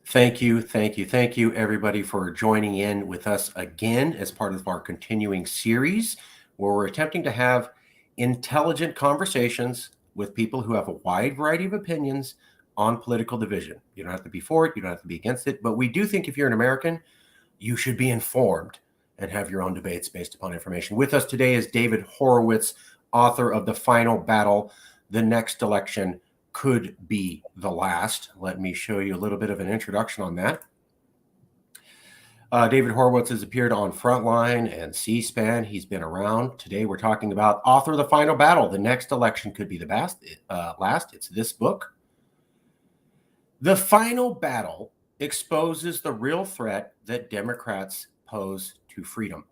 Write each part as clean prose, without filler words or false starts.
Thank you, everybody, for joining in with us again as part of our continuing series where we're attempting to have intelligent conversations with people who have a wide variety of opinions on political division. You don't have to be for it, you don't have to be against it, but we do think if you're an American, you should be informed and have your own debates based upon information. With us today is David Horowitz, author of The Final Battle, The Next Election Could Be the Last. Let me show you a little bit of an introduction on that. David Horowitz has appeared on Frontline and C-SPAN. He's been around. Today we're talking about author of The Final Battle, The Next Election Could Be the Last. It's this book. The Final Battle exposes the real threat that Democrats pose to freedom.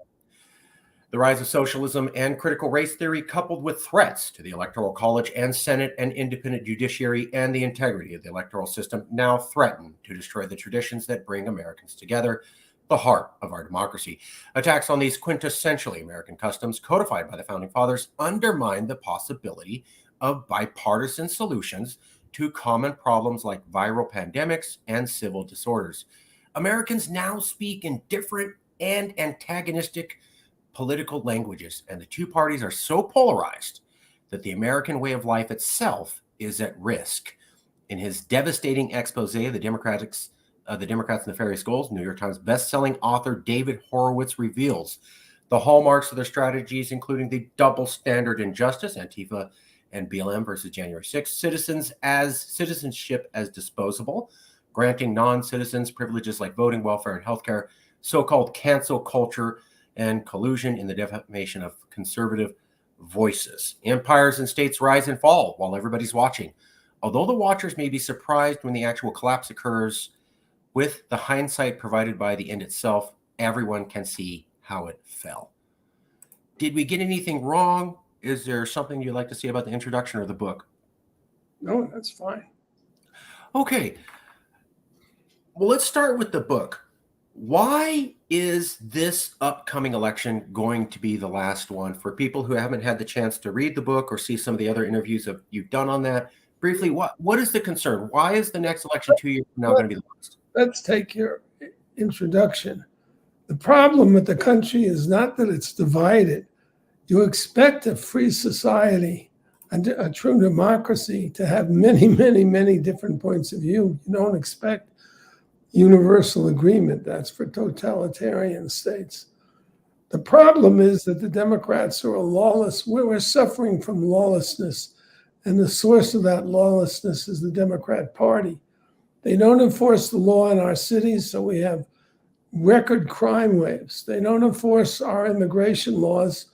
The rise of socialism and critical race theory, coupled with threats to the Electoral College and Senate and independent judiciary and the integrity of the electoral system, now threaten to destroy the traditions that bring Americans together, the heart of our democracy. Attacks on these quintessentially American customs, codified by the Founding Fathers, undermine the possibility of bipartisan solutions to common problems like viral pandemics and civil disorders. Americans now speak in different and antagonistic political languages, and the two parties are so polarized that the American way of life itself is at risk. In his devastating expose of the Democrats' nefarious goals, New York Times bestselling author David Horowitz reveals the hallmarks of their strategies, including the double standard injustice, Antifa and BLM versus January 6th, citizenship as disposable, granting non-citizens privileges like voting, welfare, and healthcare, so-called cancel culture, and collusion in the defamation of conservative voices. Empires and states rise and fall while everybody's watching. Although the watchers may be surprised when the actual collapse occurs, with the hindsight provided by the end itself, everyone can see how it fell. Did we get anything wrong? Is there something you'd like to say about the introduction or the book? No, that's fine. Okay. Well, let's start with the book. Why is this upcoming election going to be the last one? For people who haven't had the chance to read the book or see some of the other interviews you've done on that, briefly, what is the concern? Why is the next election 2 years from now going to be the last? Let's take your introduction. The problem with the country is not that it's divided. You expect a free society and a true democracy to have many, many, many different points of view. You don't expect universal agreement. That's for totalitarian states. The problem is that the Democrats are we're suffering from lawlessness, and the source of that lawlessness is the Democrat Party. They don't enforce the law in our cities, so we have record crime waves. They don't enforce our immigration laws,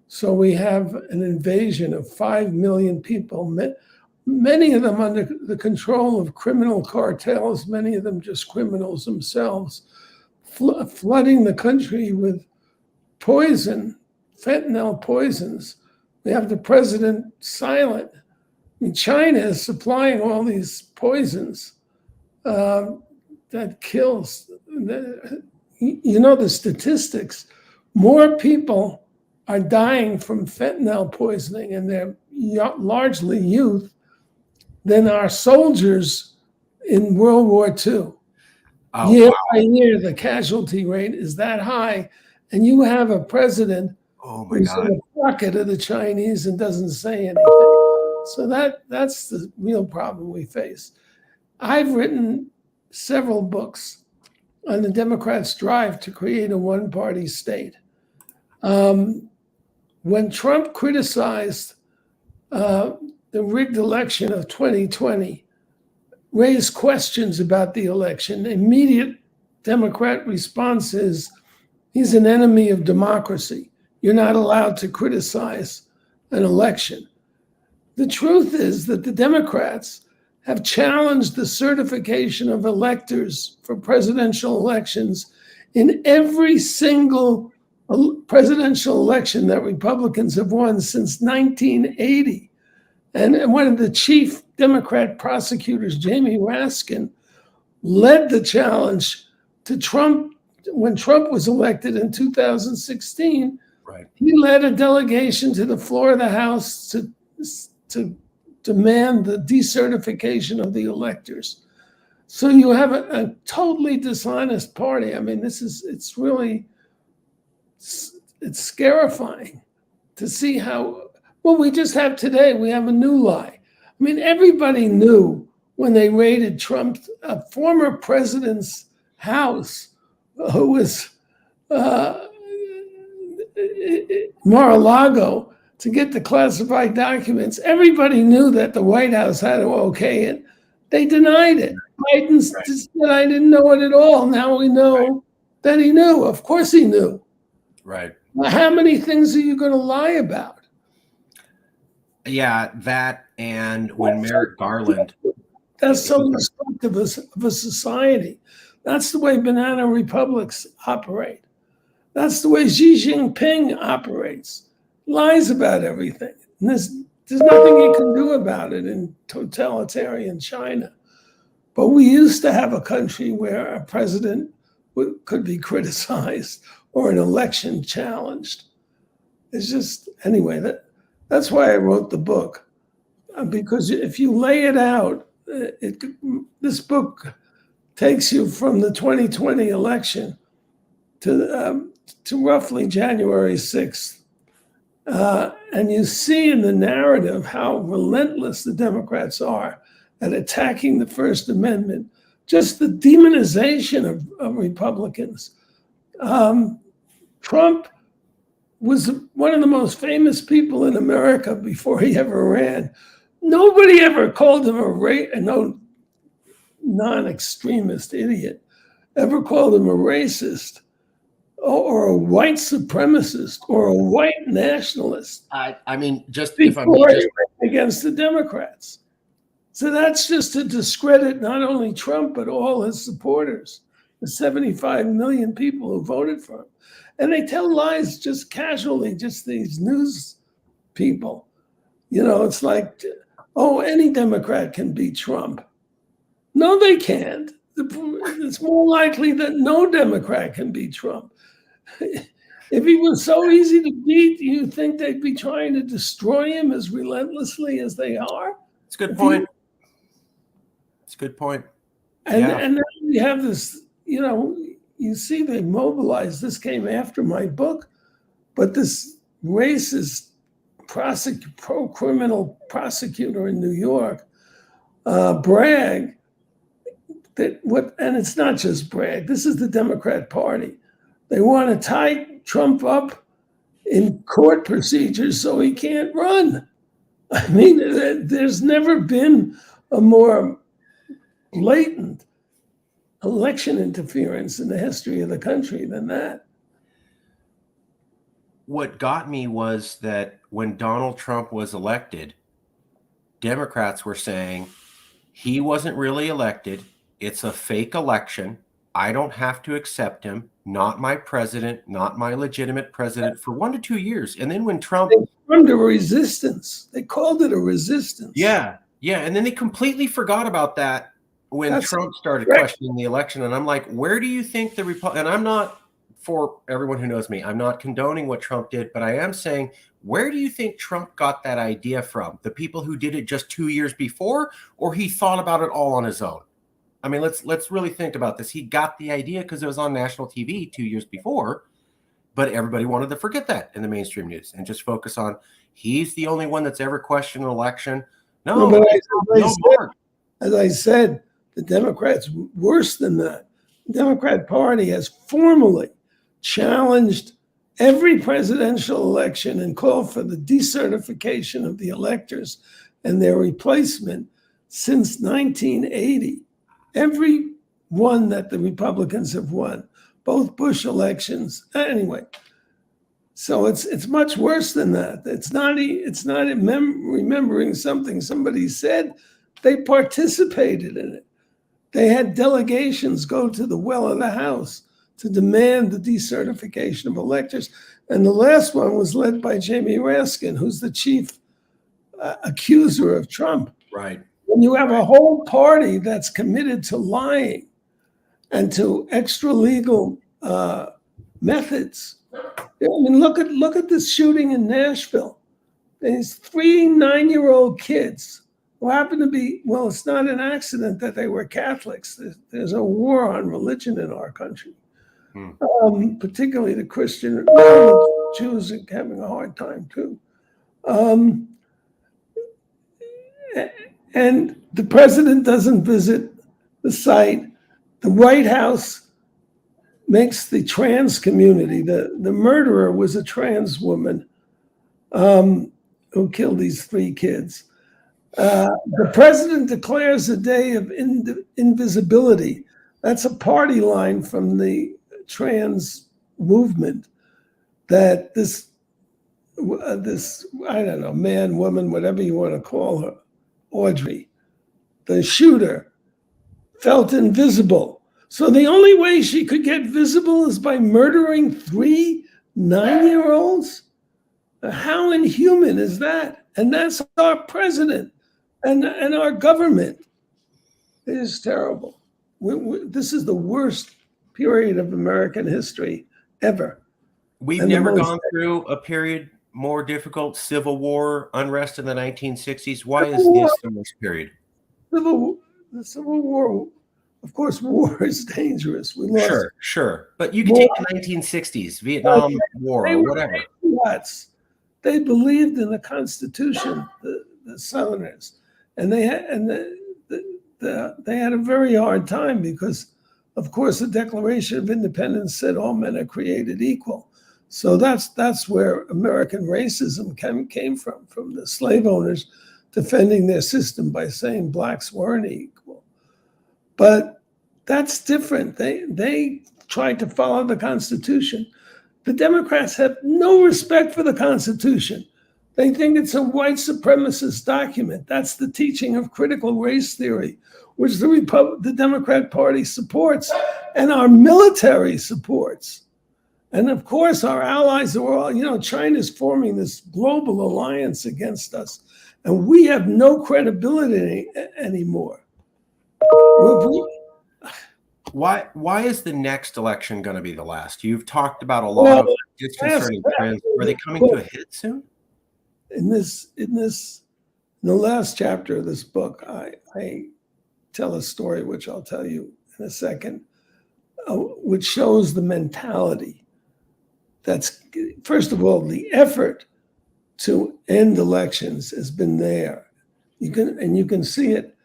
so we have an invasion of 5 million people, many of them under the control of criminal cartels, many of them just criminals themselves, flooding the country with poison, fentanyl poisons. We have the president silent. I mean, China is supplying all these poisons that kills. You know the statistics. More people are dying from fentanyl poisoning, and they're largely youth, than our soldiers in World War II. Year by year, the casualty rate is that high, and you have a president who's in the pocket of the Chinese and doesn't say anything. So that's the real problem we face. I've written several books on the Democrats' drive to create a one-party state. When Trump criticized the rigged election of 2020, raised questions about the election, the immediate Democrat response is, he's an enemy of democracy. You're not allowed to criticize an election. The truth is that the Democrats have challenged the certification of electors for presidential elections in every single presidential election that Republicans have won since 1980. And one of the chief Democrat prosecutors, Jamie Raskin, led the challenge to Trump when Trump was elected in 2016. Right. He led a delegation to the floor of the House to demand the decertification of the electors. So you have a totally dishonest party. I mean, it's scarifying to see how, well, we just have today, we have a new lie. I mean, everybody knew when they raided Trump, a former president's house, who was Mar-a-Lago, to get the classified documents. Everybody knew that the White House had to okay it. They denied it. Biden said, I didn't know it at all. Now we know that he knew. Of course he knew. Right. Well, how many things are you going to lie about? Yeah, that, and when Merrick Garland. That's so destructive of a society. That's the way banana republics operate. That's the way Xi Jinping operates. Lies about everything. And there's nothing you can do about it in totalitarian China. But we used to have a country where a president could be criticized or an election challenged. It's just, anyway, that's why I wrote the book. Because if you lay it out, this book takes you from the 2020 election to roughly January 6th. And you see in the narrative how relentless the Democrats are at attacking the First Amendment, just the demonization of Republicans. Trump was one of the most famous people in America before he ever ran. Nobody ever called him no non-extremist idiot ever called him a racist or a white supremacist or a white nationalist. I mean, just before he ran against the Democrats. So that's just to discredit not only Trump, but all his supporters, the 75 million people who voted for him. And they tell lies just casually, just these news people. You know, it's like, oh, any Democrat can beat Trump. No, they can't. It's more likely that no Democrat can beat Trump. If he was so easy to beat, you think they'd be trying to destroy him as relentlessly as they are? It's a good point. It's a good point. And then we have this, you know, you see they mobilized, this came after my book, but this racist pro-criminal prosecutor in New York, Bragg, and it's not just Bragg, this is the Democrat Party. They want to tie Trump up in court procedures so he can't run. I mean, there's never been a more blatant election interference in the history of the country than that. What got me was that when Donald Trump was elected, Democrats were saying he wasn't really elected. It's a fake election. I don't have to accept him. Not my president, not my legitimate president for 1 to 2 years. And then when Trump... They formed a resistance. They called it a resistance. Yeah. And then they completely forgot about that when Trump started questioning the election. And I'm like, where do you think the Republican... And I'm not, for everyone who knows me, I'm not condoning what Trump did, but I am saying, where do you think Trump got that idea from? The people who did it just 2 years before, or he thought about it all on his own? I mean, let's really think about this. He got the idea because it was on national TV 2 years before, but everybody wanted to forget that in the mainstream news and just focus on he's the only one that's ever questioned an election. No, as I said, the Democrats, worse than that. The Democrat Party has formally challenged every presidential election and called for the decertification of the electors and their replacement since 1980. Every one that the Republicans have won, both Bush elections. Anyway, so it's much worse than that. It's not remembering something somebody said. They participated in it. They had delegations go to the well of the House to demand the decertification of electors. And the last one was led by Jamie Raskin, who's the chief accuser of Trump. Right. When you have a whole party that's committed to lying and to extra legal methods. I mean, look at this shooting in Nashville. These 3 9-year-old kids who happen to be, well, it's not an accident that they were Catholics. There's a war on religion in our country, particularly the Christian. Well, the Jews are having a hard time too. Um, and the president doesn't visit the site. The White House makes the trans community, the murderer was a trans woman who killed these 3 kids. The president declares a day of invisibility. That's a party line from the trans movement, that this, I don't know, man, woman, whatever you want to call her, Audrey, the shooter, felt invisible. So the only way she could get visible is by murdering 3 9-year-olds? How inhuman is that? And that's our president and our government. It is terrible. This is the worst period of American history ever. We've never gone through a period more difficult, civil war, unrest in the 1960s. Why is this the worst period? The Civil War, of course, war is dangerous. We lost. Sure. But you can take the 1960s, Vietnam War, or whatever. Nuts. They believed in the Constitution, the Southerners, and they had a very hard time because, of course, the Declaration of Independence said all men are created equal. So that's where American racism came from the slave owners defending their system by saying blacks weren't equal. But that's different. They tried to follow the Constitution. The Democrats have no respect for the Constitution. They think it's a white supremacist document. That's the teaching of critical race theory, which the Democrat Party supports and our military supports. And of course, our allies are all, China's forming this global alliance against us. And we have no credibility anymore. Why is the next election going to be the last? You've talked about a lot of disconcerting trends. Are they coming to a head soon? In the last chapter of this book, I tell a story, which I'll tell you in a second, which shows the mentality. That's, first of all, the effort to end elections has been there. You can see it.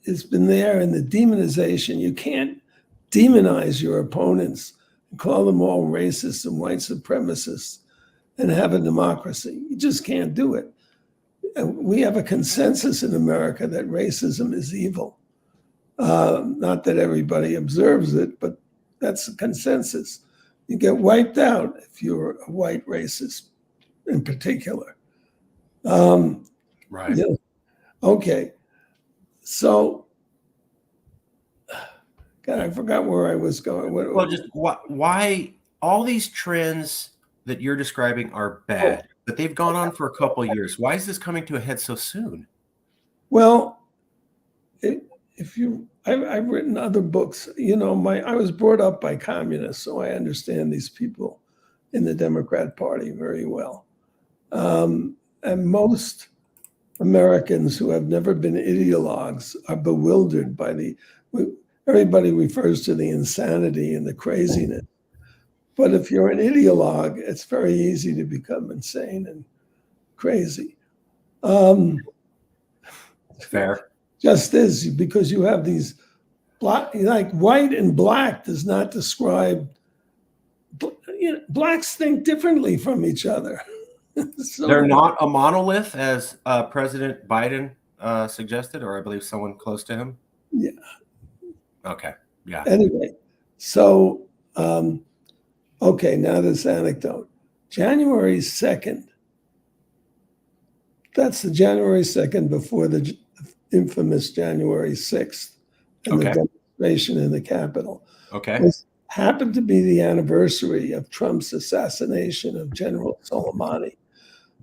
It's been there in the demonization. You can't demonize your opponents and call them all racists and white supremacists and have a democracy. You just can't do it. We have a consensus in America that racism is evil. Not that everybody observes it, but that's a consensus. You get wiped out if you're a white racist in particular. Right. Okay. So, God, I forgot where I was going. Well, just why all these trends that you're describing are bad, but they've gone on for a couple of years. Why is this coming to a head so soon? Well, I've written other books. I was brought up by communists, so I understand these people in the Democrat Party very well. And most Americans who have never been ideologues are bewildered by everybody refers to the insanity and the craziness. But if you're an ideologue, it's very easy to become insane and crazy. Fair. Just is, because you have these like white and black does not describe, blacks think differently from each other. So, they're not a monolith, as President Biden suggested, or I believe someone close to him. Yeah. Okay. Yeah. Anyway, so, okay, now this anecdote. January 2nd, that's the January 2nd before the infamous January 6th and the demonstration in the Capitol. Okay. This happened to be the anniversary of Trump's assassination of General Soleimani.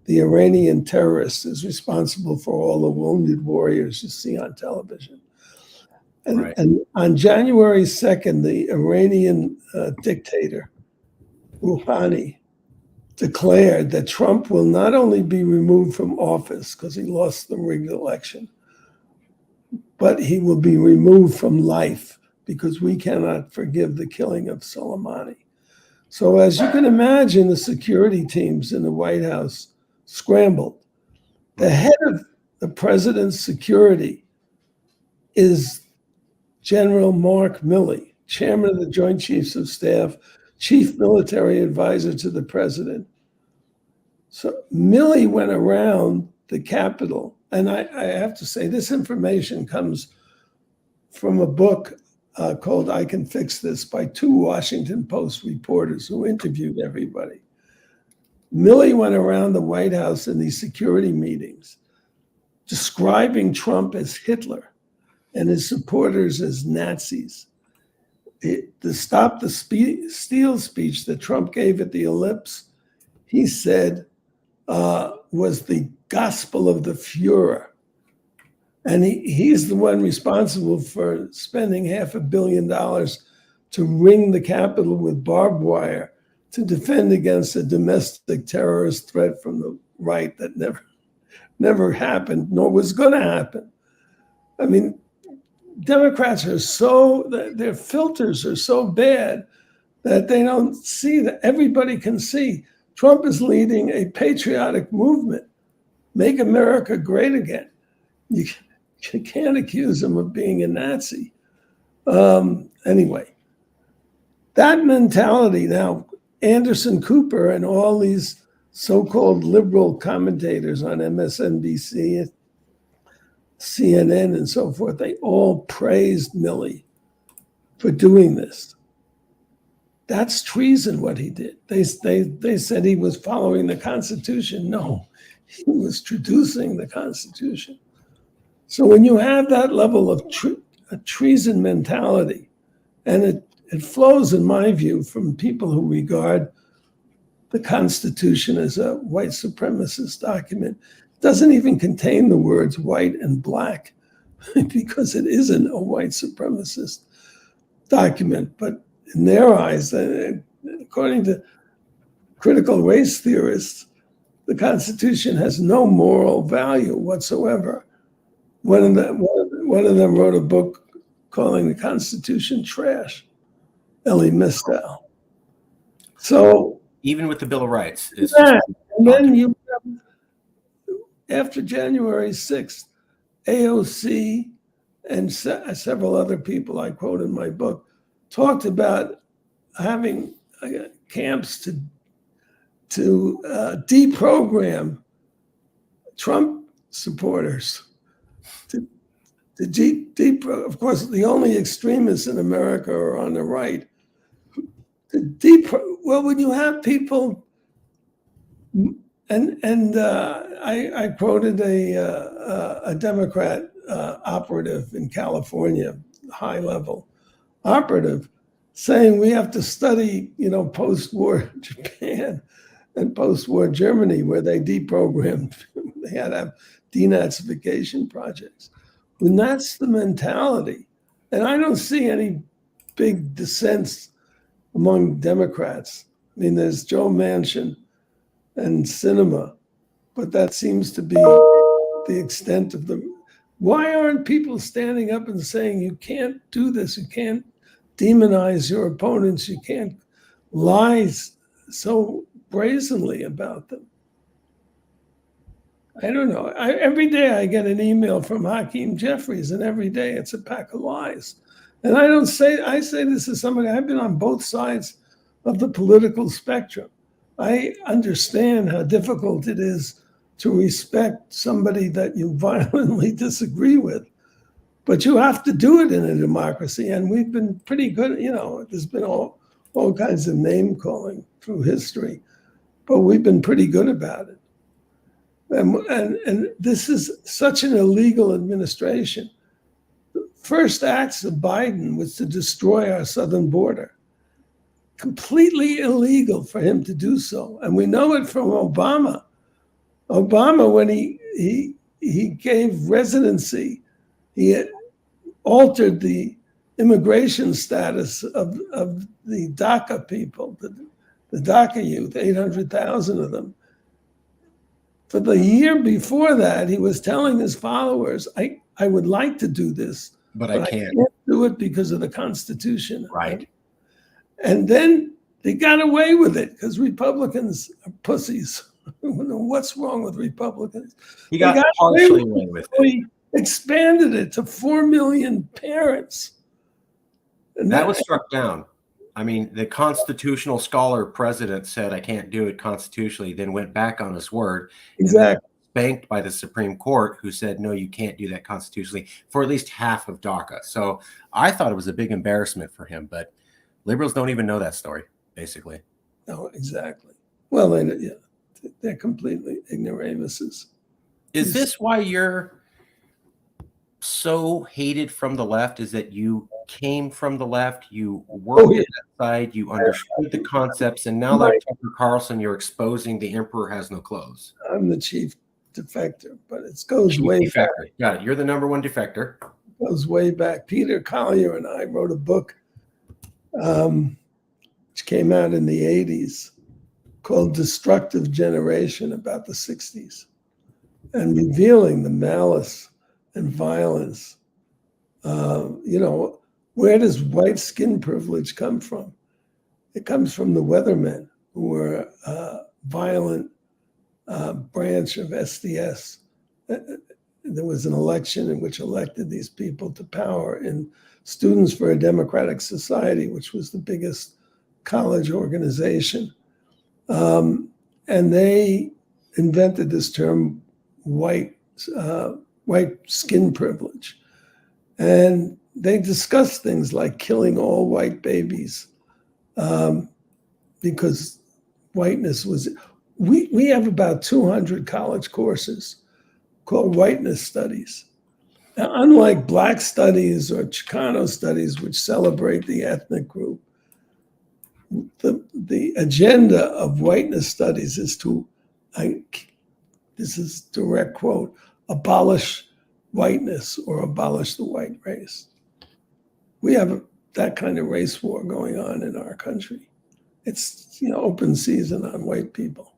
The Iranian terrorist is responsible for all the wounded warriors you see on television. And on January 2nd, the Iranian dictator, Rouhani, declared that Trump will not only be removed from office because he lost the rigged election, but he will be removed from life because we cannot forgive the killing of Soleimani. So as you can imagine, the security teams in the White House scrambled. The head of the president's security is General Mark Milley, chairman of the Joint Chiefs of Staff, chief military advisor to the president. So Milley went around the Capitol, and I have to say this information comes from a book called I Can Fix This by two Washington Post reporters who interviewed everybody. Milley went around the White House in these security meetings describing Trump as Hitler and his supporters as Nazis. The Stop the Steal speech that Trump gave at the Ellipse, he said, was the gospel of the Fuhrer. And he's the one responsible for spending $500 million to ring the Capitol with barbed wire to defend against a domestic terrorist threat from the right that never happened, nor was going to happen. I mean, Democrats are their filters are so bad that they don't see that everybody can see. Trump is leading a patriotic movement. Make America great again. You can't accuse him of being a Nazi. Anyway, that mentality now, Anderson Cooper and all these so-called liberal commentators on MSNBC, CNN, and so forth, they all praised Milley for doing this. That's treason, what he did. They said he was following the Constitution. No, he was traducing the Constitution. So when you have that level of treason mentality, and it flows, in my view, from people who regard the Constitution as a white supremacist document, it doesn't even contain the words white and black because it isn't a white supremacist document. But in their eyes, according to critical race theorists, the Constitution has no moral value whatsoever. One of them wrote a book calling the Constitution trash, Elie Mystal. So even with the Bill of Rights. And then you have, after January 6th, AOC and several other people I quote in my book talked about having camps to deprogram Trump supporters. Of course, the only extremists in America are on the right. Well, when you have people, and I quoted a Democrat operative in California, high-level operative, saying we have to study, post-war Japan and post-war Germany, where they deprogrammed, they had to have denazification projects. When that's the mentality, and I don't see any big dissents among Democrats. I mean, there's Joe Manchin and Sinema, but that seems to be the extent of the. Why aren't people standing up and saying, you can't do this, you can't demonize your opponents, you can't lie so brazenly about them? I don't know. Every day I get an email from Hakeem Jeffries, and every day it's a pack of lies. And I say this as somebody, I've been on both sides of the political spectrum. I understand how difficult it is to respect somebody that you violently disagree with, but you have to do it in a democracy. And we've been pretty good, there's been all kinds of name calling through history, but we've been pretty good about it. And this is such an illegal administration. The first acts of Biden was to destroy our southern border. Completely illegal for him to do so. And we know it from Obama. Obama, when he gave residency, he had altered the immigration status of the DACA people, the DACA youth, 800,000 of them. For the year before that, he was telling his followers, I would like to do this, but I can't do it because of the Constitution. Right. And then they got away with it because Republicans are pussies. What's wrong with Republicans? He got partially away with it. We expanded it to 4 million parents. And that was struck down. I mean, the constitutional scholar president said, I can't do it constitutionally, then went back on his word. Exactly. Spanked by the Supreme Court, who said, no, you can't do that constitutionally for at least half of DACA. So I thought it was a big embarrassment for him, but liberals don't even know that story, basically. No, exactly. Well, they're completely ignoramuses. Is this why you're so hated from the left? Is that you came from the left, you worked on that side, you understood the concepts, and now like Tucker Carlson, you're exposing the emperor has no clothes. I'm the chief defector, but it goes way back. Got it. You're the number one defector. It goes way back. Peter Collier and I wrote a book which came out in the 80s called Destructive Generation, about the 60s, and revealing the malice and violence. Where does white skin privilege come from? It comes from the weathermen, who were a violent branch of SDS. There was an election in which elected these people to power in Students for a Democratic Society, which was the biggest college organization. And they invented this term, white skin privilege. And they discussed things like killing all white babies because whiteness was, we have about 200 college courses called whiteness studies. Now, unlike black studies or Chicano studies, which celebrate the ethnic group, the agenda of whiteness studies is to, this is direct quote, abolish whiteness or abolish the white race. We have that kind of race war going on in our country. It's open season on white people.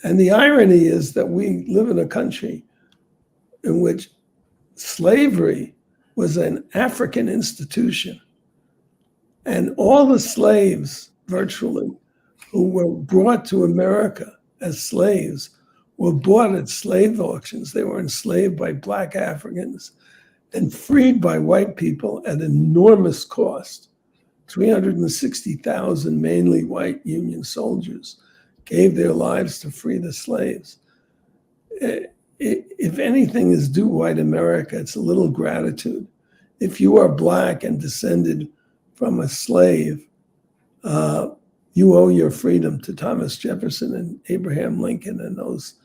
And the irony is that we live in a country in which slavery was an African institution. And all the slaves, virtually, who were brought to America as slaves were bought at slave auctions. They were enslaved by black Africans and freed by white people at enormous cost. 360,000 mainly white Union soldiers gave their lives to free the slaves. If anything is due white America, it's a little gratitude. If you are black and descended from a slave, you owe your freedom to Thomas Jefferson and Abraham Lincoln and those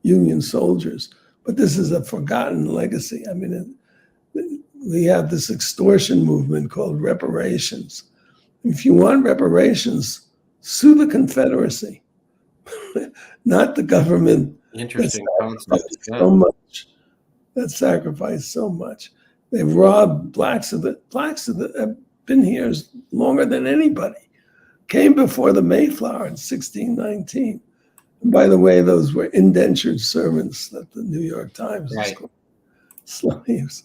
Union soldiers. But this is a forgotten legacy. I mean, we have this extortion movement called reparations. If you want reparations, sue the Confederacy, not the government. Interesting concept. So much. That sacrificed so much. They've robbed blacks of the have been here longer than anybody. Came before the Mayflower in 1619. And by the way, those were indentured servants that the New York Times is called slaves.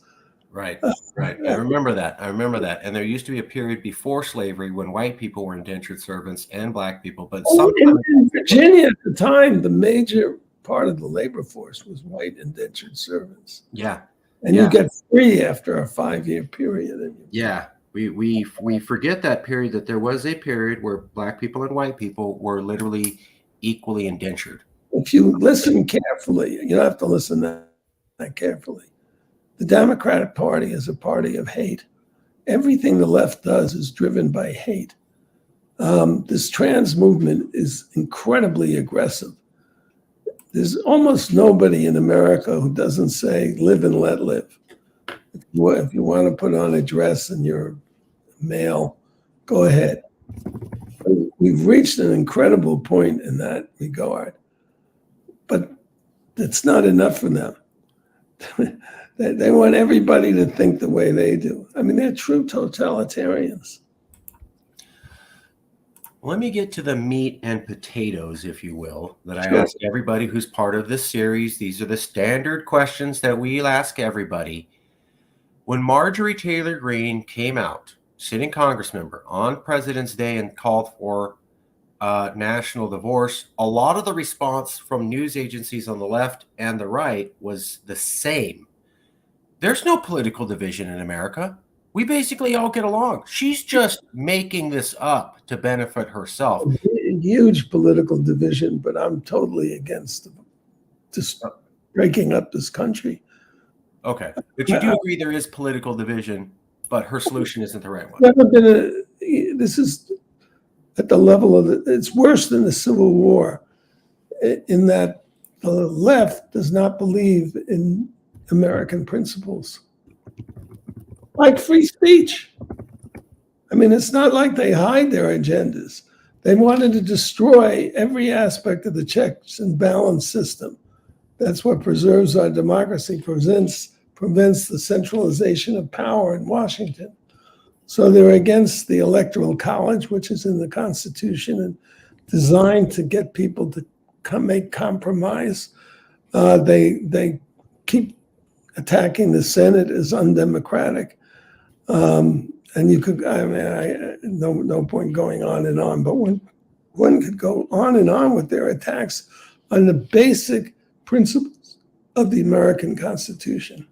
Right. I remember that. And there used to be a period before slavery when white people were indentured servants and black people. But in Virginia at the time, the major part of the labor force was white indentured servants. Yeah. And you get free after a 5-year period. Yeah. We forget that period, that there was a period where black people and white people were literally equally indentured. If you listen carefully, you don't have to listen that carefully. The Democratic Party is a party of hate. Everything the left does is driven by hate. This trans movement is incredibly aggressive. There's almost nobody in America who doesn't say live and let live. If you want to put on a dress and you're male, go ahead. We've reached an incredible point in that regard, but it's not enough for them. They want everybody to think the way they do. I mean, they're true totalitarians. Let me get to the meat and potatoes, if you will, that I Sure. ask everybody who's part of this series. These are the standard questions that we ask everybody. When Marjorie Taylor Greene came out, sitting Congress member, on President's Day and called for national divorce, a lot of the response from news agencies on the left and the right was the same. There's no political division in America. We basically all get along. She's just making this up to benefit herself. Huge political division, but I'm totally against just breaking up this country. Okay. But you do agree there is political division, but her solution isn't the right one. Never been this is at the level of it's worse than the Civil War in that the left does not believe in American principles. Like free speech. I mean, it's not like they hide their agendas. They wanted to destroy every aspect of the checks and balance system. That's what preserves our democracy, prevents the centralization of power in Washington. So they're against the Electoral College, which is in the Constitution and designed to get people to make compromise. They keep attacking the Senate as undemocratic. And you could, I mean, no point going on and on, but one could go on and on with their attacks on the basic principles of the American Constitution.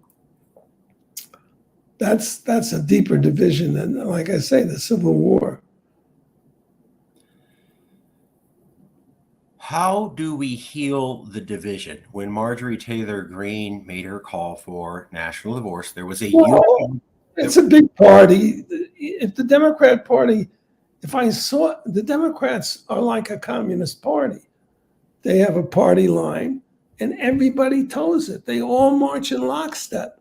That's a deeper division than, like I say, the Civil War. How do we heal the division? When Marjorie Taylor Greene made her call for national divorce, there was a it's a big party. If the Democrat Party, if I saw the Democrats are like a communist party, they have a party line and everybody toes it. They all march in lockstep.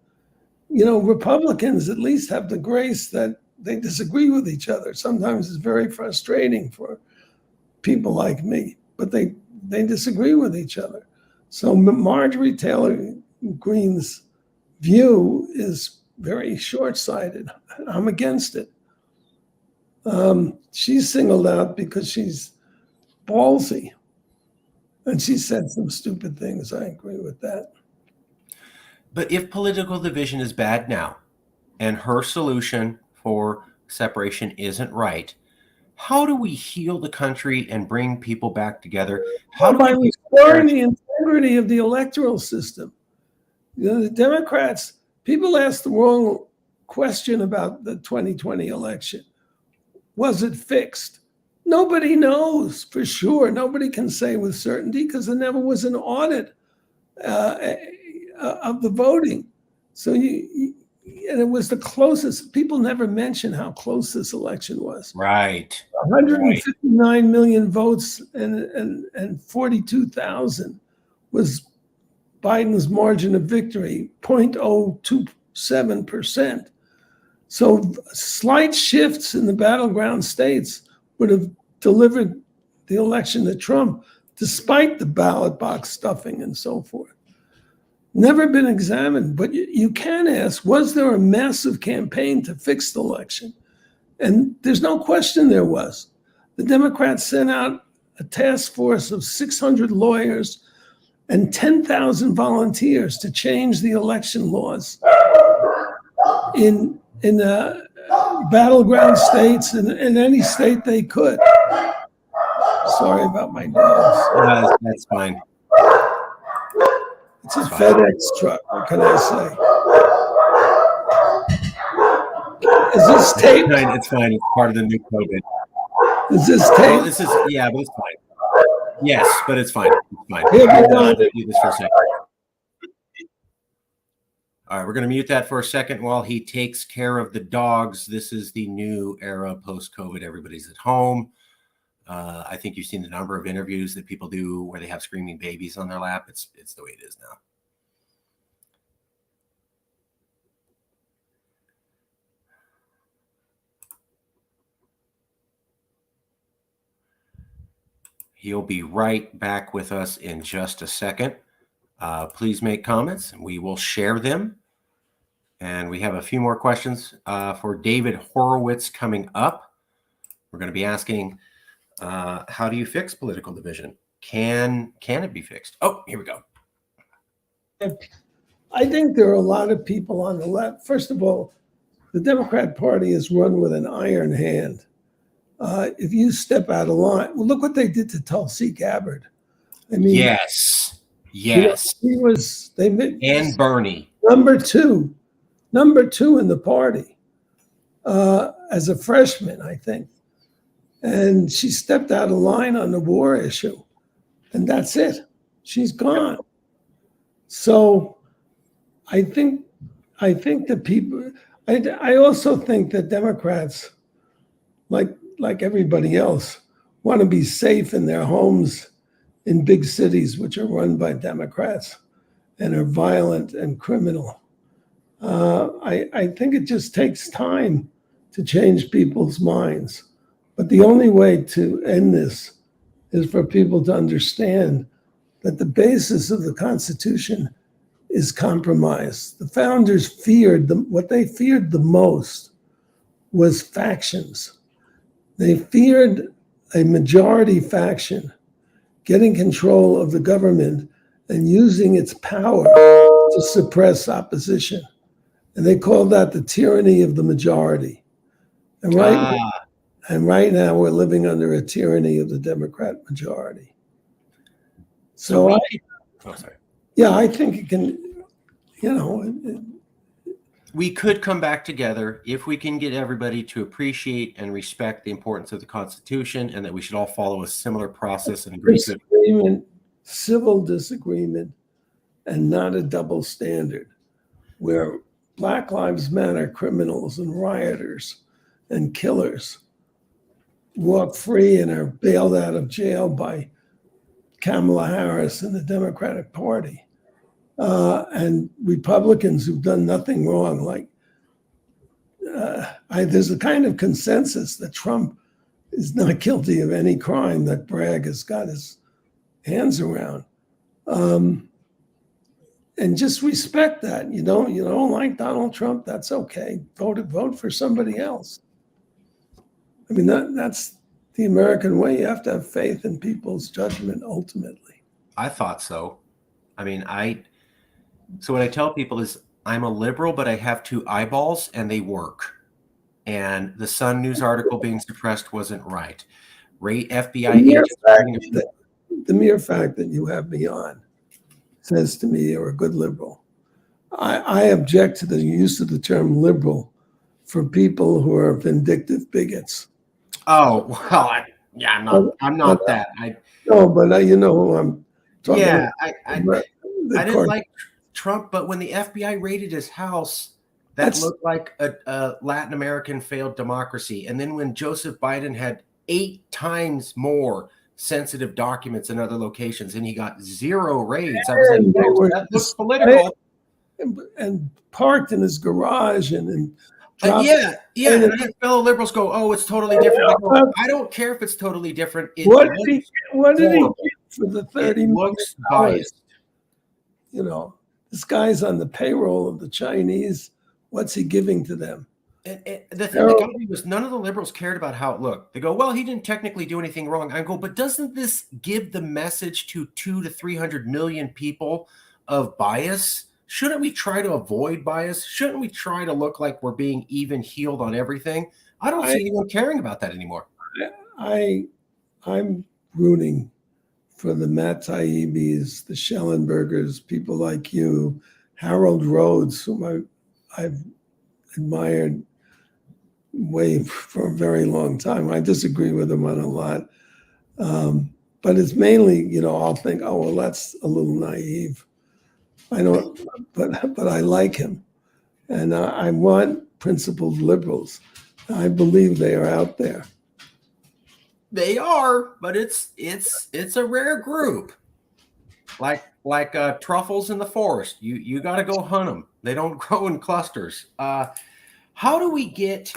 You know, Republicans at least have the grace that they disagree with each other. Sometimes it's very frustrating for people like me, but they disagree with each other. So Marjorie Taylor Greene's view is very short-sighted. I'm against it. She's singled out because she's ballsy. And she said some stupid things. I agree with that. But if political division is bad now, and her solution for separation isn't right, how do we heal the country and bring people back together? How do by restoring the integrity of the electoral system? You know, the Democrats, people ask the wrong question about the 2020 election. Was it fixed? Nobody knows for sure. Nobody can say with certainty because there never was an audit of the voting. So and it was the closest. People never mention how close this election was. Right. 159 million votes and 42,000 was Biden's margin of victory, 0.027%. So slight shifts in the battleground states would have delivered the election to Trump, despite the ballot box stuffing and so forth. Never been examined, but you can ask, was there a massive campaign to fix the election? And there's no question there was. The Democrats sent out a task force of 600 lawyers and 10,000 volunteers to change the election laws in battleground states and in any state they could. Sorry about my dogs. That's fine. It's a FedEx truck. What can I say? Is this tape? It's fine. It's part of the new COVID. Is this tape? Well, yeah, but it's fine. Yes, but it's fine. It's fine. Here, I'll do this for a second. All right, we're going to mute that for a second while he takes care of the dogs. This is the new era post-COVID. Everybody's at home. I think you've seen the number of interviews that people do where they have screaming babies on their lap. It's the way it is now. He'll be right back with us in just a second. Please make comments and we will share them. And we have a few more questions for David Horowitz coming up. We're going to be asking How do you fix political division? Can it be fixed? Oh, here we go. I think there are a lot of people on the left. First of all, the Democrat Party is run with an iron hand. If you step out of line, well, look what they did to Tulsi Gabbard. I mean, Yes. Yes. he was, they made And Bernie. number two in the party as a freshman, I think. And she stepped out of line on the war issue. And that's it. She's gone. So I think the people, I also think that Democrats, like everybody else, want to be safe in their homes in big cities, which are run by Democrats and are violent and criminal. I think it just takes time to change people's minds. But the only way to end this is for people to understand that the basis of the Constitution is compromise. The founders feared what they feared the most was factions. They feared a majority faction getting control of the government and using its power to suppress opposition. And they called that the tyranny of the majority. And right now we're living under a tyranny of the Democrat majority. So I think it can, we could come back together if we can get everybody to appreciate and respect the importance of the Constitution, and that we should all follow a similar process and agree to disagreement, civil disagreement, and not a double standard where Black Lives Matter criminals and rioters and killers walk free and are bailed out of jail by Kamala Harris and the Democratic Party. And Republicans who've done nothing wrong, there's a kind of consensus that Trump is not guilty of any crime that Bragg has got his hands around. And just respect that. You don't like Donald Trump, that's okay. Vote for somebody else. I mean, that's the American way. You have to have faith in people's judgment ultimately. I thought so. I mean, so what I tell people is I'm a liberal, but I have two eyeballs and they work. And the Sun News article being suppressed wasn't right. FBI agents. The mere fact that you have me on says to me you're a good liberal. I object to the use of the term liberal for people who are vindictive bigots. Oh, well, I'm not that. No, but you know who I'm talking about. I didn't like Trump, but when the FBI raided his house, that looked like a Latin American failed democracy. And then when Joseph Biden had 8 times more sensitive documents in other locations and he got 0 raids, I was like, that looks political. And parked in his garage and and I had fellow liberals go, "Oh, it's totally different." I don't care if it's totally different. What did he get for the $30 million? Biased. This guy's on the payroll of the Chinese. What's he giving to them? And the thing that got me was none of the liberals cared about how it looked. They go, "Well, he didn't technically do anything wrong." I go, "But doesn't this give the message to 200 to 300 million people of bias? Shouldn't we try to avoid bias? Shouldn't we try to look like we're being even heeled on everything?" I don't see anyone caring about that anymore. I'm rooting for the Matt Taibbis, the Schellenbergers, people like you, Harold Rhodes, whom I've admired for a very long time. I disagree with him on a lot. But it's mainly, I'll think, oh, well, that's a little naive. I don't, but I like him. And I want principled liberals. I believe they are out there. They are, but it's a rare group. Like truffles in the forest. You got to go hunt them. They don't grow in clusters. How do we get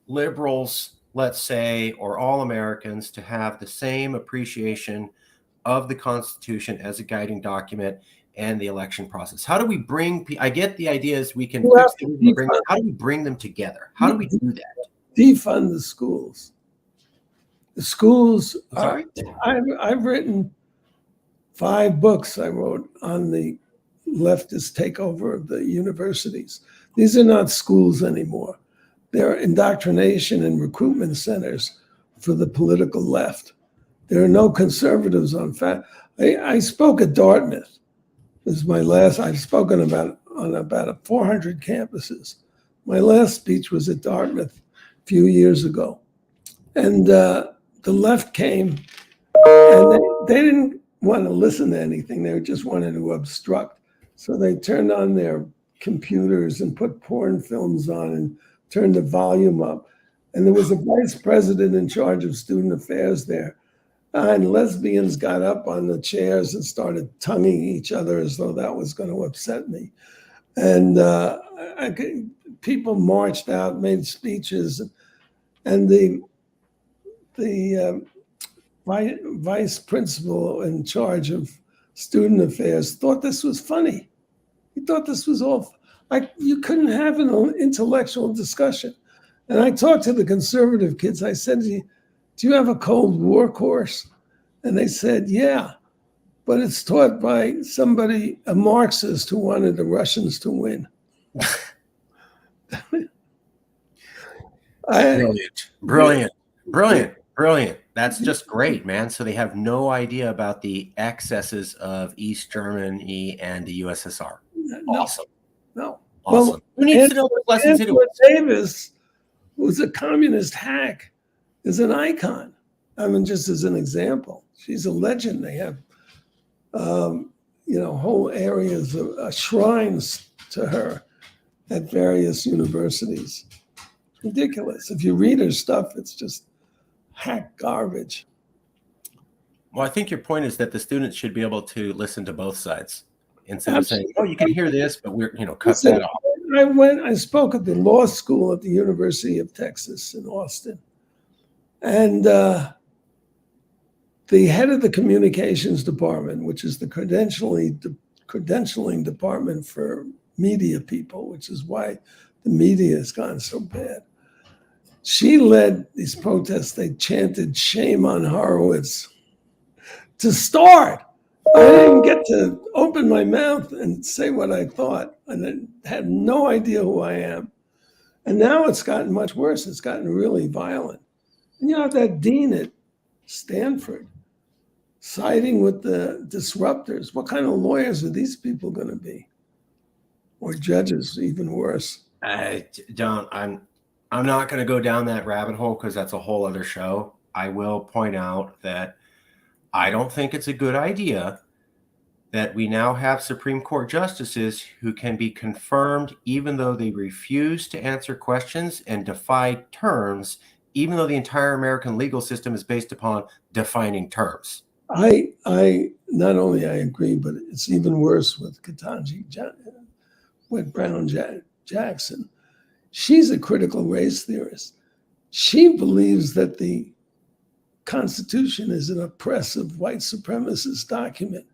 liberals, let's say, or all Americans to have the same appreciation of the Constitution as a guiding document and the election process? How do we I get the idea is we can how do we bring them together? How do we do that? Defund the schools. The schools Sorry. I've written 5 books I wrote on the leftist takeover of the universities. These are not schools anymore. They're indoctrination and recruitment centers for the political left. There are no conservatives on I spoke at Dartmouth. This is my last, I've spoken on about 400 campuses. My last speech was at Dartmouth a few years ago. And the left came and they didn't want to listen to anything. They just wanted to obstruct. So they turned on their computers and put porn films on and turned the volume up. And there was a vice president in charge of student affairs there. And lesbians got up on the chairs and started tonguing each other as though that was going to upset me. And people marched out, made speeches, and the vice principal in charge of student affairs thought this was funny. He thought this was all like you couldn't have an intellectual discussion. And I talked to the conservative kids. I said, "Do you have a Cold War course?" And they said, "Yeah, but it's taught by somebody, a Marxist who wanted the Russians to win." Brilliant. That's just great, man. So they have no idea about the excesses of East Germany and the USSR. Awesome. No. Awesome. Well, who needs to know those lessons anyway? Davis, who's a communist hack, is an icon. I mean, just as an example, she's a legend. They have, whole areas of shrines to her at various universities. Ridiculous. If you read her stuff, it's just hack garbage. Well, I think your point is that the students should be able to listen to both sides instead of saying, "Oh, you can hear this, but we're cut that off." I spoke at the law school at the University of Texas in Austin, and the head of the communications department, which is the credentialing department for media people, which is why the media has gone so bad. She led these protests. They chanted "Shame on Horowitz" to start. I didn't get to open my mouth and say what I thought, and I had no idea who I am. And now it's gotten much worse. It's gotten really violent. And you have that dean at Stanford siding with the disruptors. What kind of lawyers are these people going to be? Or judges, even worse. I'm not going to go down that rabbit hole because that's a whole other show. I will point out that I don't think it's a good idea that we now have Supreme Court justices who can be confirmed even though they refuse to answer questions and defy terms, even though the entire American legal system is based upon defining terms. I not only I agree, but it's even worse with Brown Jackson. She's a critical race theorist. She believes that the Constitution is an oppressive white supremacist document.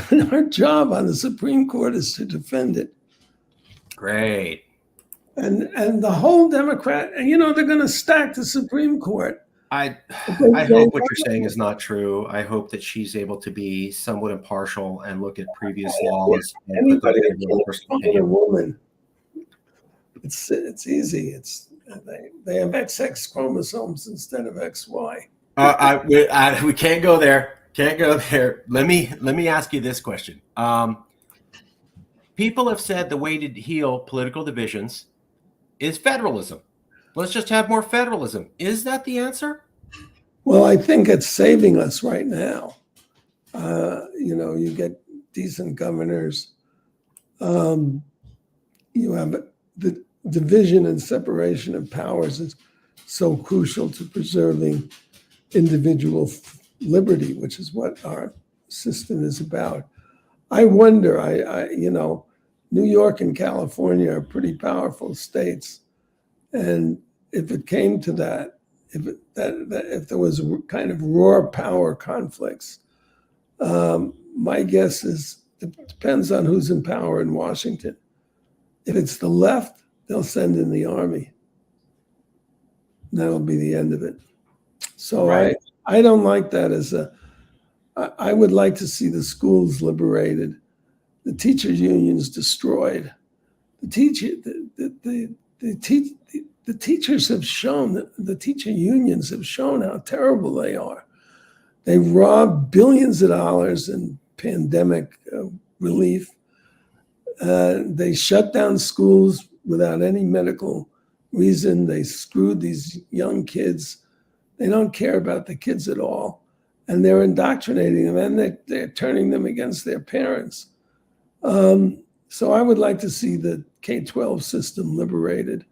And our job on the Supreme Court is to defend it. Great. And the whole Democrat, and they're going to stack the Supreme Court. I hope what you're saying is not true. I hope that she's able to be somewhat impartial and look at previous laws. And put them in a woman. It's easy. They have XX chromosomes instead of XY. We can't go there. Can't go there. Let me ask you this question. People have said the way to heal political divisions is federalism. Let's just have more federalism. Is that the answer? Well, I think it's saving us right now. You get decent governors. You have the division and separation of powers is so crucial to preserving individual liberty, which is what our system is about. I wonder, New York and California are pretty powerful states. And if it came to that, if there was a kind of raw power conflicts, my guess is it depends on who's in power in Washington. If it's the left, they'll send in the army. And that'll be the end of it. So Right. I don't like that as I would like to see the schools liberated, the teacher unions destroyed. The teacher, the teachers have shown, the teacher unions have shown how terrible they are. They robbed billions of dollars in pandemic relief. They shut down schools without any medical reason. They screwed these young kids. They don't care about the kids at all. And they're indoctrinating them, and they're turning them against their parents. So I would like to see the K-12 system liberated,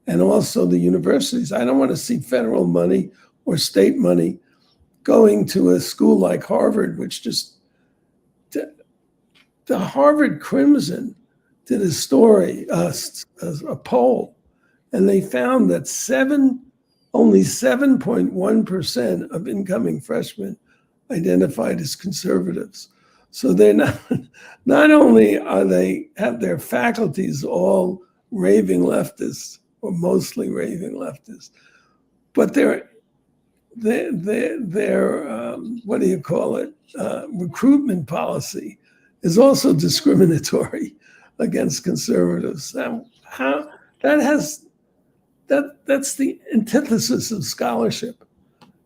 and also the universities. I don't want to see federal money or state money going to a school like Harvard, which just, the Harvard Crimson did a story, a poll, and they found that only 7.1% of incoming freshmen identified as conservatives. So they're not only are they have their faculties all raving leftists or mostly raving leftists, but their what do you call it, recruitment policy is also discriminatory against conservatives. Now, how that's the antithesis of scholarship.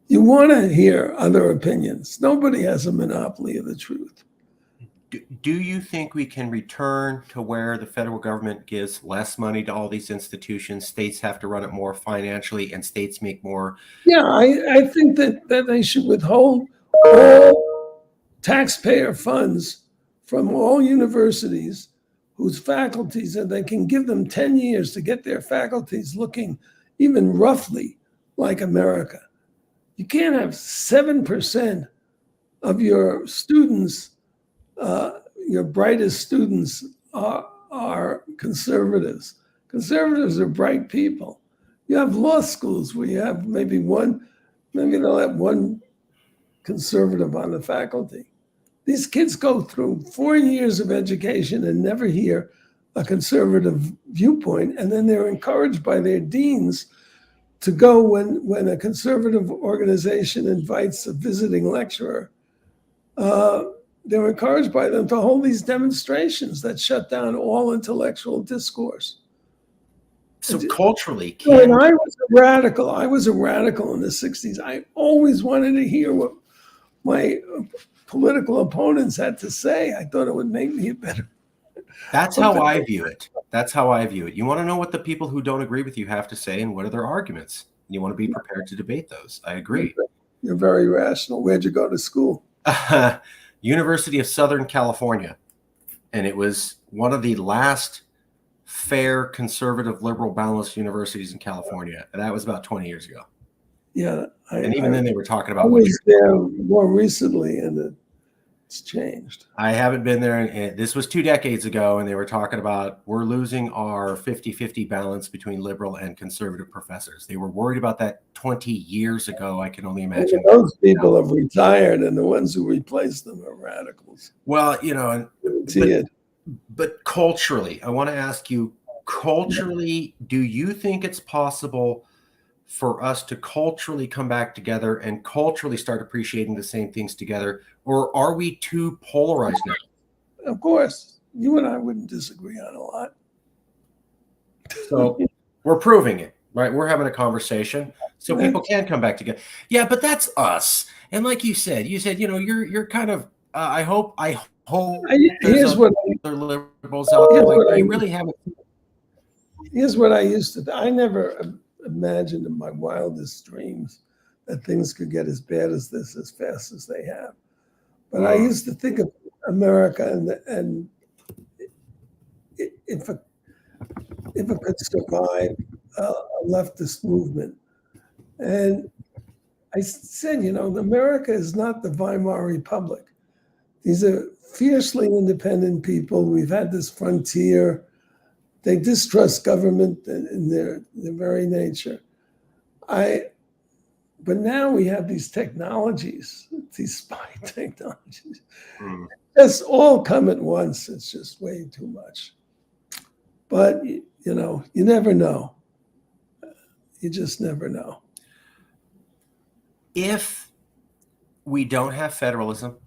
You want to hear other opinions. Nobody has a monopoly of the truth. Do you think we can return to where the federal government gives less money to all these institutions? States have to run it more financially, and states make more. Yeah, I think that they should withhold all taxpayer funds from all universities whose faculties, and they can give them 10 years to get their faculties looking even roughly like America. You can't have 7% of your students, your brightest students are conservatives. Conservatives are bright people. You have law schools where you have maybe they'll have one conservative on the faculty. These kids go through 4 years of education and never hear a conservative viewpoint, and then they're encouraged by their deans to go when a conservative organization invites a visiting lecturer. They're encouraged by them to hold these demonstrations that shut down all intellectual discourse. So culturally, when I was a radical in the 60s. I always wanted to hear what my political opponents had to say. I thought it would make me a better. That's how I view it. That's how I view it. You want to know what the people who don't agree with you have to say and what are their arguments. You want to be prepared to debate those. I agree. You're very rational. Where'd you go to school? University of Southern California. And it was one of the last fair, conservative, liberal, balanced universities in California. And that was about 20 years ago. Yeah. And even then they were talking about I was there more recently, and it's changed. I haven't been there. And this was 2 decades ago. And they were talking about, we're losing our 50-50 balance between liberal and conservative professors. They were worried about that 20 years ago. I can only imagine. And those people have retired, and the ones who replace them are radicals. Well, but culturally, I want to ask you, culturally, do you think it's possible for us to culturally come back together and culturally start appreciating the same things together? Or are we too polarized now? Of course. You and I wouldn't disagree on a lot. So we're proving it, right? We're having a conversation so people can come back together. Yeah, but that's us. And like you said, you're kind of, I hope here's what other liberals out there. Like, you really haven't. Here's what I used to. I never imagined in my wildest dreams that things could get as bad as this as fast as they have. But I used to think of America and if it could survive a leftist movement. And I said, America is not the Weimar Republic. These are fiercely independent people. We've had this frontier. They distrust government in their very nature. But now we have these technologies, these spy technologies. It's all come at once. It's just way too much. But, you never know. You just never know. if we don't have federalism,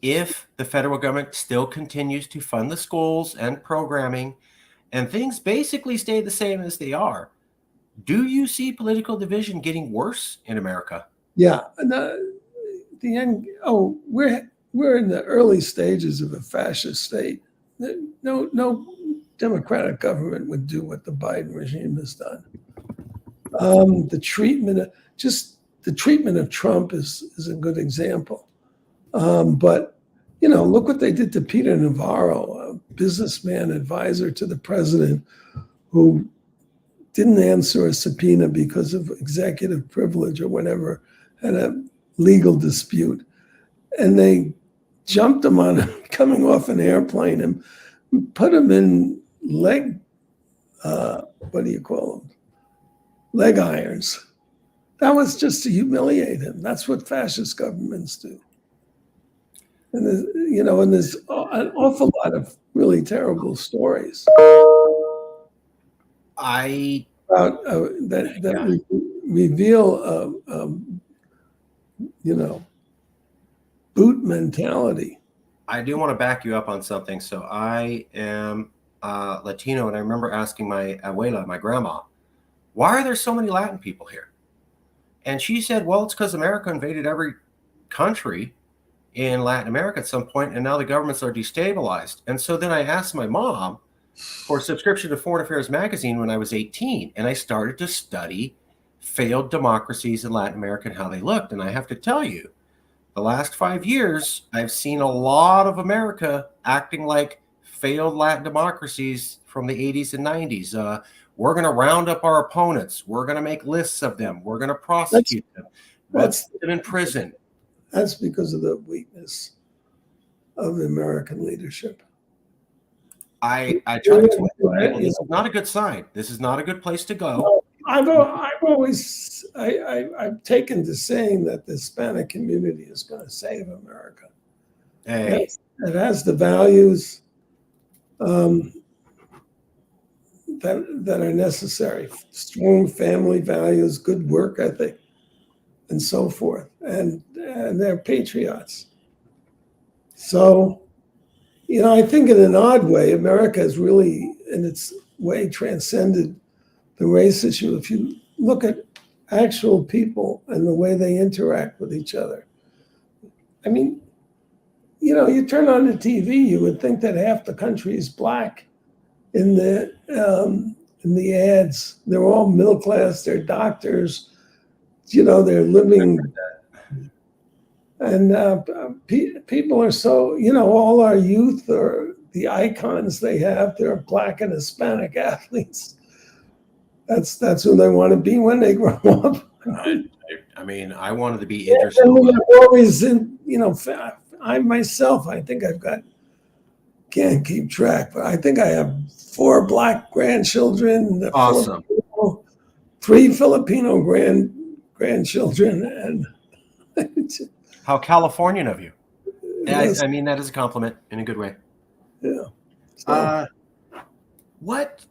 if the federal government still continues to fund the schools and programming, and things basically stay the same as they are, do you see political division getting worse in America? Yeah. The end. Oh, we're in the early stages of a fascist state. No democratic government would do what the Biden regime has done. The treatment of Trump is a good example. But look what they did to Peter Navarro, a businessman advisor to the president, who didn't answer a subpoena because of executive privilege or whatever, had a legal dispute. And they jumped him on him coming off an airplane and put him in leg irons. That was just to humiliate him. That's what fascist governments do. And there's an awful lot of really terrible stories about that reveal boot mentality. I do want to back you up on something. So I am Latino, and I remember asking my abuela, my grandma, why are there so many Latin people here? And she said, well, it's because America invaded every country in Latin America at some point, and now the governments are destabilized. And so then I asked my mom for a subscription to Foreign Affairs magazine when I was 18, and I started to study failed democracies in Latin America and how they looked. And I have to tell you, the last 5 years, I've seen a lot of America acting like failed Latin democracies from the 80s and 90s. We're going to round up our opponents. We're going to make lists of them. We're going to prosecute them. Let's put them in prison. That's because of the weakness of the American leadership. I try to explain to people, this is not a good sign. This is not a good place to go. I've taken to saying that the Hispanic community is going to save America. Hey. It has the values that are necessary: strong family values, good work ethic, and so forth. And they're patriots. So, I think in an odd way, America has really, in its way, transcended the race issue. If you look at actual people and the way they interact with each other, I mean, you turn on the TV, you would think that half the country is black in the ads. They're all middle class. They're doctors. They're living. And people are so, all our youth, or the icons they have, they're Black and Hispanic athletes. That's who they want to be when they grow up. I mean, I wanted to be interested. Always I myself, I think can't keep track, but I think I have 4 Black grandchildren. Awesome. 3 Filipino grandchildren, and how Californian of you. Yes. I mean, that is a compliment in a good way. Yeah. So, what?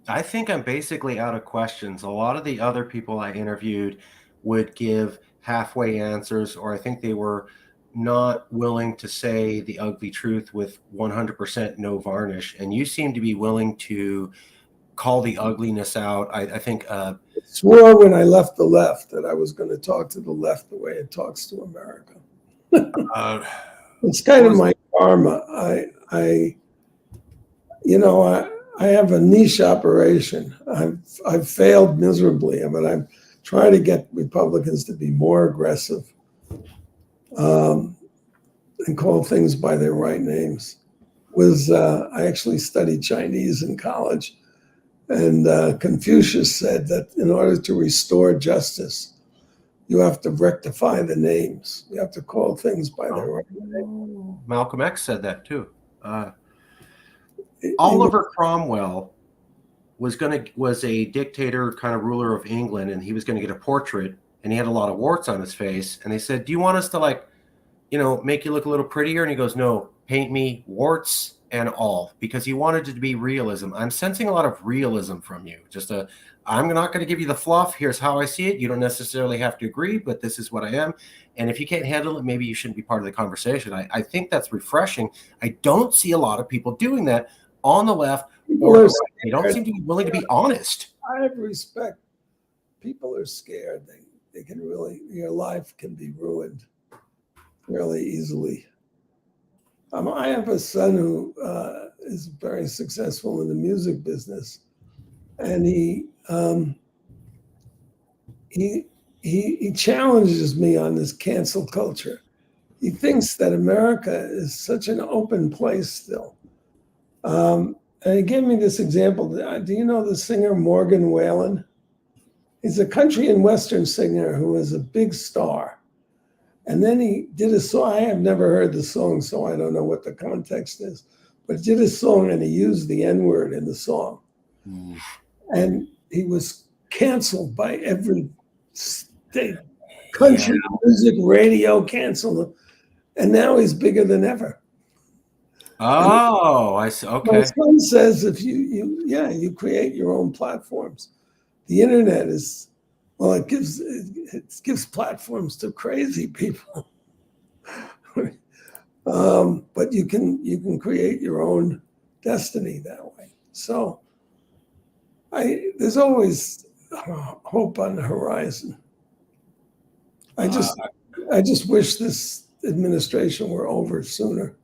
I think I'm basically out of questions. A lot of the other people I interviewed would give halfway answers, or I think they were not willing to say the ugly truth with 100% no varnish. And you seem to be willing to call the ugliness out. I think I swore when I left the left that I was going to talk to the left the way it talks to America. It's kind of my karma. I have a niche operation. I've failed miserably, but I'm trying to get Republicans to be more aggressive and call things by their right names. I actually studied Chinese in college. And Confucius said that in order to restore justice, you have to rectify the names. You have to call things by their right name. Malcolm X said that too. Oliver Cromwell was a dictator, kind of ruler of England, and he was going to get a portrait, and he had a lot of warts on his face. And they said, "Do you want us to make you look a little prettier?" And he goes, "No, paint me warts and all, because he wanted it to be realism. I'm sensing a lot of realism from you. I'm not going to give you the fluff. Here's how I see it. You don't necessarily have to agree, but this is what I am. And if you can't handle it, maybe you shouldn't be part of the conversation. I think that's refreshing. I don't see a lot of people doing that on the left or the right. They don't seem to be willing to be honest. I have respect. People are scared. They can really, your life can be ruined really easily. I have a son who is very successful in the music business, and he challenges me on this cancel culture. He thinks that America is such an open place still. And he gave me this example. Do you know the singer Morgan Wallen? He's a country and western singer who was a big star. And then he did a song. I have never heard the song, so I don't know what the context is. But he did a song and he used the N-word in the song. Mm. And he was canceled by every state, country, music, radio, canceled him. And now he's bigger than ever. Oh, I see. Okay. My son says if you create your own platforms. The internet is, well, it gives platforms to crazy people. But you can create your own destiny that way. So there's always hope on the horizon. I just wish this administration were over sooner.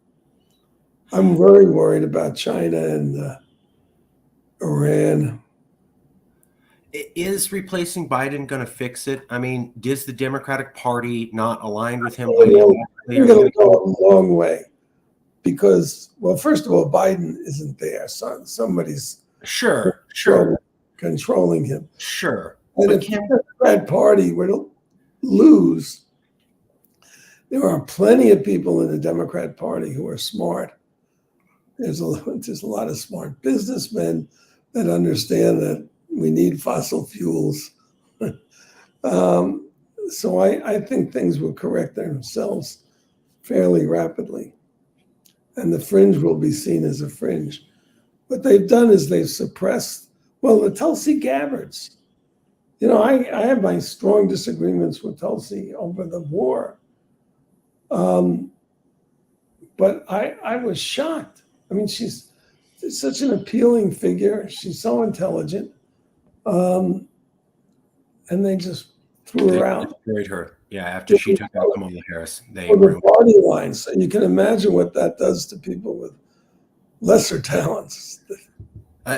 I'm very worried about China and Iran. Is replacing Biden going to fix it? I mean, is the Democratic Party not aligned with him? They're going to go a long way because, well, first of all, Biden isn't there. Somebody's controlling him. Sure. And if the Democratic Party were to lose, there are plenty of people in the Democrat Party who are smart. There's a lot of smart businessmen that understand that we need fossil fuels. So I think things will correct themselves fairly rapidly. And the fringe will be seen as a fringe. What they've done is they've suppressed, well, the Tulsi Gabbards. You know, I have my strong disagreements with Tulsi over the war. But I was shocked. I mean, she's such an appealing figure. She's so intelligent. And they just threw her out. Destroyed her. Yeah, after she took out Kamala Harris. They the party lines. So you can imagine what that does to people with lesser talents.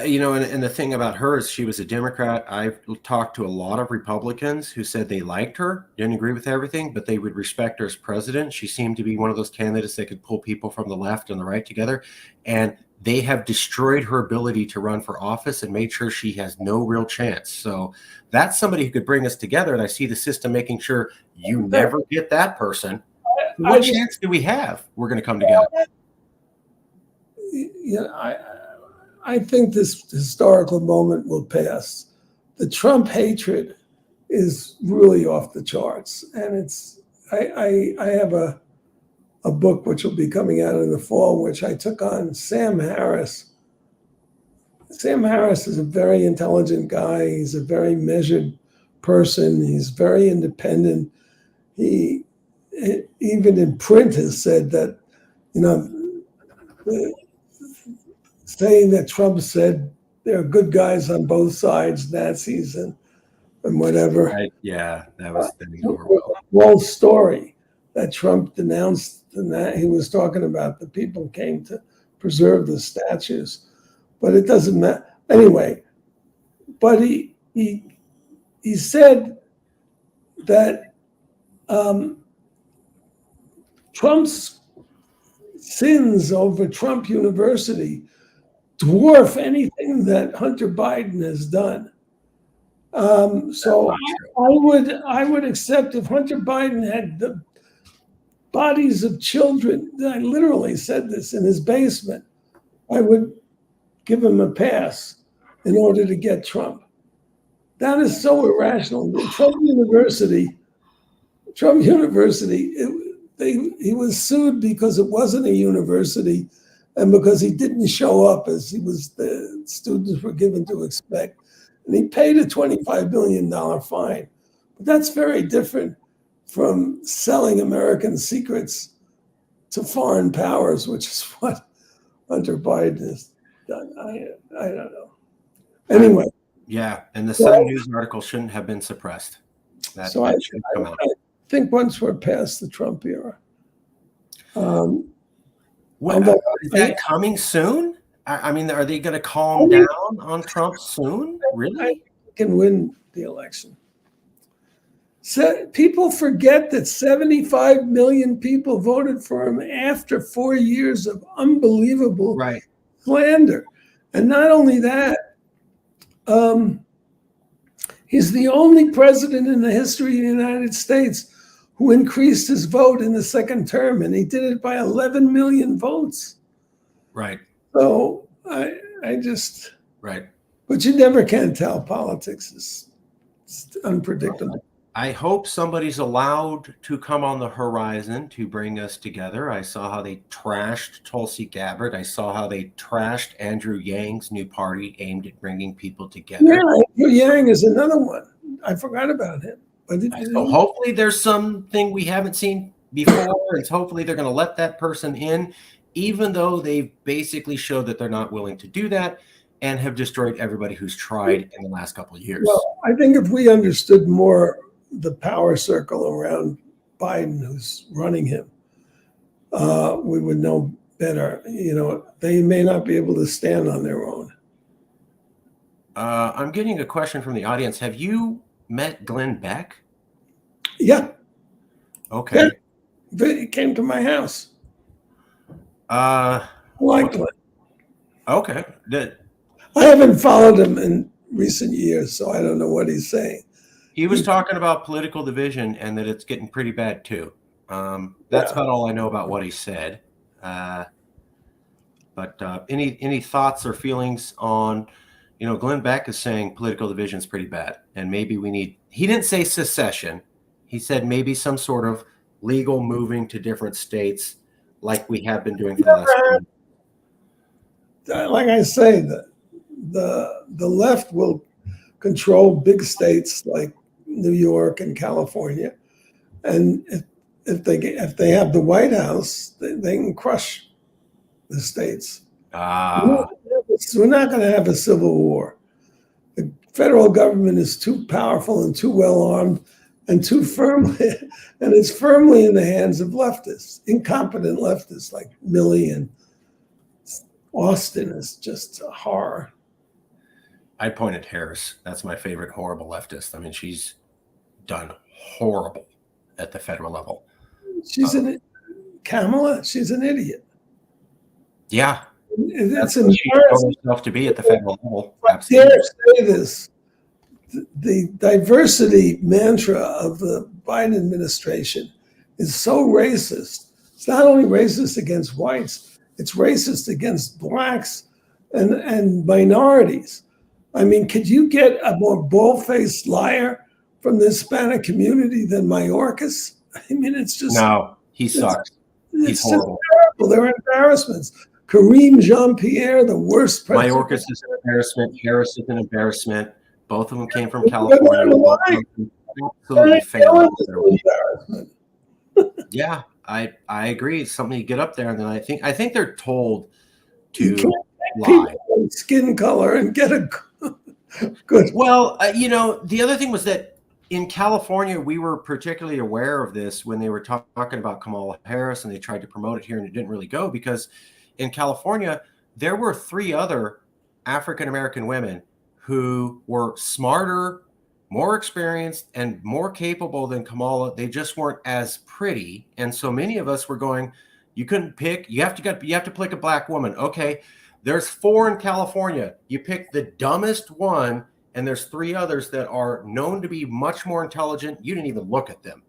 You know, and the thing about her is she was a Democrat. I've talked to a lot of Republicans who said they liked her, didn't agree with everything, but they would respect her as president. She seemed to be one of those candidates that could pull people from the left and the right together. And they have destroyed her ability to run for office and made sure she has no real chance. So that's somebody who could bring us together. And I see the system making sure you never get that person. What chance do we have? We're going to come together. You know, I think this historical moment will pass. The Trump hatred is really off the charts. And I have a book which will be coming out in the fall, which I took on Sam Harris. Sam Harris is a very intelligent guy. He's a very measured person. He's very independent. He even in print has said that, you know, saying that Trump said there are good guys on both sides, Nazis and whatever. Right. Yeah, that was the whole story that Trump denounced. And that he was talking about the people came to preserve the statues, but it doesn't matter anyway. But he said that Trump's sins over Trump University dwarf anything that Hunter Biden has done. So I would accept if Hunter Biden had the bodies of children, I literally said this, in his basement, I would give him a pass in order to get Trump. That is so irrational. Trump University, he was sued because it wasn't a university and because he didn't show up as the students were given to expect. And he paid a $25 million fine. But that's very different from selling American secrets to foreign powers, which is what Hunter Biden has done. I don't know. Anyway. Yeah, and the Sun News article shouldn't have been suppressed. That should come out. I think once we're past the Trump era. Is that coming soon? I mean, are they going to calm down on Trump soon? Really? I think he can win the election. So people forget that 75 million people voted for him after 4 years of unbelievable slander. And not only that, he's the only president in the history of the United States who increased his vote in the second term, and he did it by 11 million votes. Right. So I just... Right. But you never can tell. Politics is unpredictable. I hope somebody's allowed to come on the horizon to bring us together. I saw how they trashed Tulsi Gabbard. I saw how they trashed Andrew Yang's new party aimed at bringing people together. Yeah, Andrew Yang is another one. I forgot about him. So hopefully there's something we haven't seen before, and hopefully they're going to let that person in, even though they've basically showed that they're not willing to do that and have destroyed everybody who's tried in the last couple of years. Well, I think if we understood more the power circle around Biden, who's running him, we would know better. You know, they may not be able to stand on their own. I'm getting a question from the audience. Have you met Glenn Beck? Yeah. Okay. Yeah. He came to my house. Glenn. Okay. I haven't followed him in recent years, so I don't know what he's saying. He was talking about political division and that it's getting pretty bad too. That's about all I know about what he said. But any thoughts or feelings on, Glenn Beck is saying political division is pretty bad, and maybe he didn't say secession. He said maybe some sort of legal moving to different states like we have been doing for the last year. Like I say, the left will control big states like New York and California, and if they have the White House, they can crush the states. We're not going to have a civil war. The federal government is too powerful and too well armed and too firmly, and it's firmly in the hands of leftists, incompetent leftists like Milley and Austin is just a horror. I point at Harris. That's my favorite horrible leftist. I mean, she's done horrible at the federal level. Kamala, she's an idiot. Yeah. That's what she showed herself to be at the federal level. I dare say this. The diversity mantra of the Biden administration is so racist. It's not only racist against whites, it's racist against blacks and minorities. I mean, could you get a more bald-faced liar from the Hispanic community than Mayorkas? I mean, it's just... No, he sucks. He's horrible. Terrible. They're embarrassments. Kareem Jean-Pierre, the worst president. Mayorkas is an embarrassment. Harris is an embarrassment. Both of them came from California. Absolutely failed. Yeah, I agree. It's something you get up there, and then I think they're told to lie. Skin color and get a good. Well, the other thing was that in California, we were particularly aware of this when they were talking about Kamala Harris, and they tried to promote it here, and it didn't really go because in California, there were 3 other African-American women who were smarter, more experienced, and more capable than Kamala. They just weren't as pretty. And so many of us were going, you couldn't pick, you have to pick a black woman. Okay, there's 4 in California. You pick the dumbest one, and there's 3 others that are known to be much more intelligent. You didn't even look at them.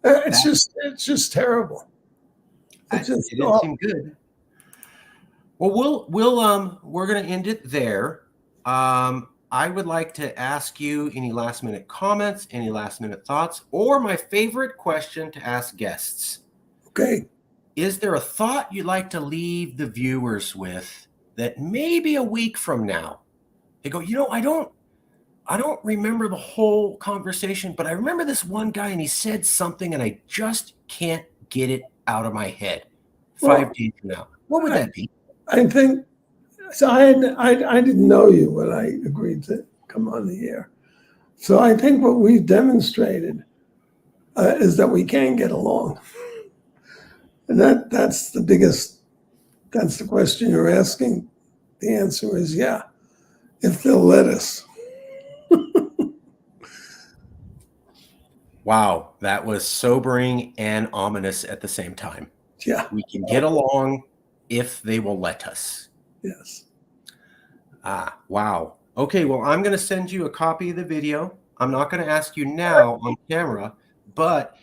It's just terrible. It didn't seem good. Well, we're going to end it there. I would like to ask you any last minute comments, any last minute thoughts, or my favorite question to ask guests. Okay. is there a thought you'd like to leave the viewers with that maybe a week from now they go, I don't remember the whole conversation, but I remember this one guy and he said something and I just can't get it out of my head 5 days from now. What would that be? I think, so I didn't know you when I agreed to come on the air. So I think what we've demonstrated is that we can get along. And that's the question you're asking. The answer is yeah, if they'll let us. Wow, that was sobering and ominous at the same time. Yeah. We can get along if they will let us. Yes. Wow. Okay, well, I'm going to send you a copy of the video. I'm not going to ask you now on camera, but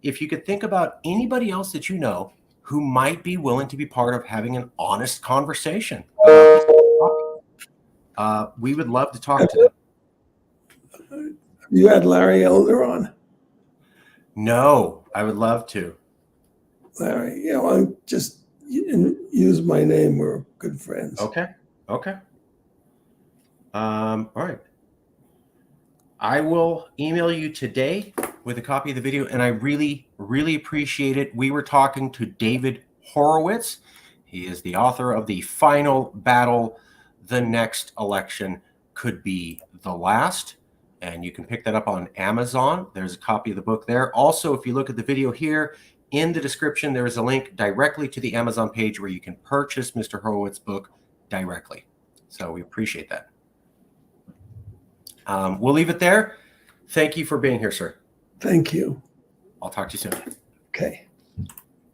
if you could think about anybody else that you know who might be willing to be part of having an honest conversation about this topic, we would love to talk to them. You had Larry Elder on? No, I would love to. Larry, I just use my name. We're good friends. Okay. All right. I will email you today with a copy of the video, and I really, really appreciate it. We were talking to David Horowitz. He is the author of The Final Battle, The Next Election Could Be the Last. And you can pick that up on Amazon. There's a copy of the book there. Also, if you look at the video here, in the description, there is a link directly to the Amazon page where you can purchase Mr. Horowitz's book directly. So we appreciate that. We'll leave it there. Thank you for being here, sir. Thank you. I'll talk to you soon. Okay.